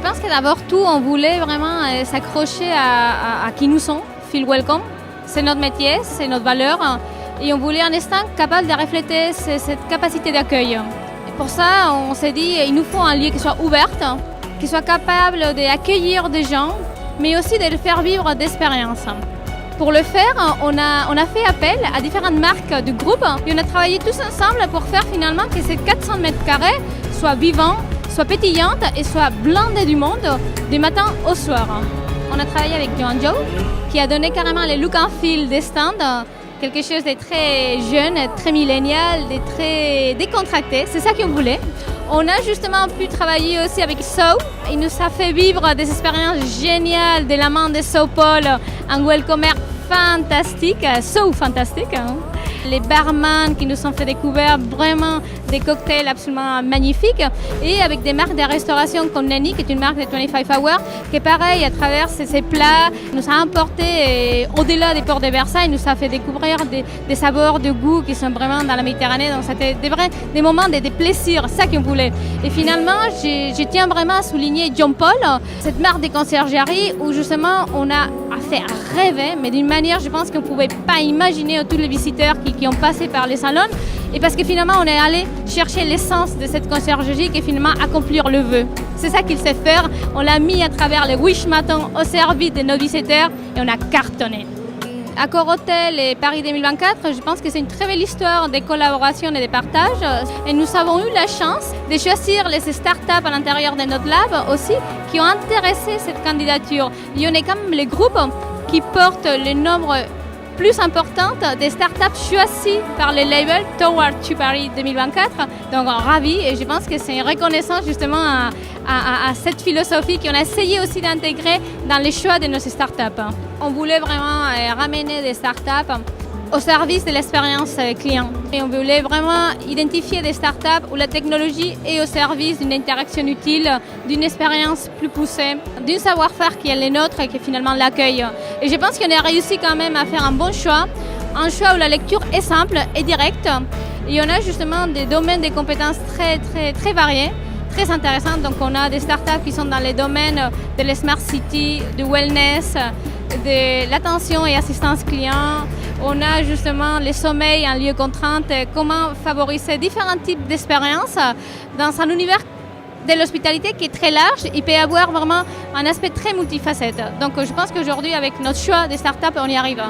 pense que d'abord tout, on voulait vraiment s'accrocher à qui nous sommes, Feel Welcome. C'est notre métier, c'est notre valeur. Et on voulait un instant capable de refléter cette capacité d'accueil. Et pour ça, on s'est dit il nous faut un lieu qui soit ouvert, qui soit capable d'accueillir des gens, mais aussi de les faire vivre d'expériences. Pour le faire, on a fait appel à différentes marques du groupe et on a travaillé tous ensemble pour faire finalement que ces 400 mètres carrés soient vivants, soient pétillantes et soient blindés du monde du matin au soir. On a travaillé avec Joan Joe qui a donné carrément les look and feel des stands, quelque chose de très jeune, très millénial, de très décontracté. C'est ça qu'on voulait. On a justement pu travailler aussi avec So. Il nous a fait vivre des expériences géniales de la main de So Paul, un welcomer fantastique, So fantastique. Les barman qui nous ont fait découvrir vraiment des cocktails absolument magnifiques et avec des marques de restauration comme Nani qui est une marque de 25 Hours qui pareil à travers ses plats nous a emporté au-delà des ports de Versailles, nous a fait découvrir des saveurs de goût qui sont vraiment dans la Méditerranée, donc c'était des moments de plaisir, ça qu'on voulait. Et finalement je tiens vraiment à souligner John Paul, cette marque de conciergerie où justement on a fait rêver, mais d'une manière je pense qu'on ne pouvait pas imaginer tous les visiteurs qui ont passé par les salons, et parce que finalement on est allé chercher l'essence de cette conciergerie et finalement accomplir le vœu. C'est ça qu'il sait faire, on l'a mis à travers les Wish Maton au service de nos visiteurs et on a cartonné. Accor Hotel et Paris 2024, je pense que c'est une très belle histoire de collaboration et de partage. Et nous avons eu la chance de choisir les startups à l'intérieur de notre lab aussi qui ont intéressé cette candidature. Il y en a quand même les groupes qui portent le nombre plus important des startups choisies par le label Toward to Paris 2024. Donc ravi et je pense que c'est une reconnaissance justement à cette philosophie qu'on a essayé aussi d'intégrer dans les choix de nos startups. On voulait vraiment ramener des startups au service de l'expérience client. Et on voulait vraiment identifier des startups où la technologie est au service d'une interaction utile, d'une expérience plus poussée, d'un savoir-faire qui est le nôtre et qui est finalement l'accueil. Et je pense qu'on a réussi quand même à faire un bon choix, un choix où la lecture est simple et directe. Et on a justement des domaines de compétences très variés, très intéressants. Donc on a des startups qui sont dans les domaines de la Smart City, du wellness, de l'attention et assistance client. On a justement le sommeil en lieu contrainte, comment favoriser différents types d'expériences dans un univers de l'hospitalité qui est très large. Il peut y avoir vraiment un aspect très multifacette. Donc je pense qu'aujourd'hui avec notre choix des startups, on y arrive.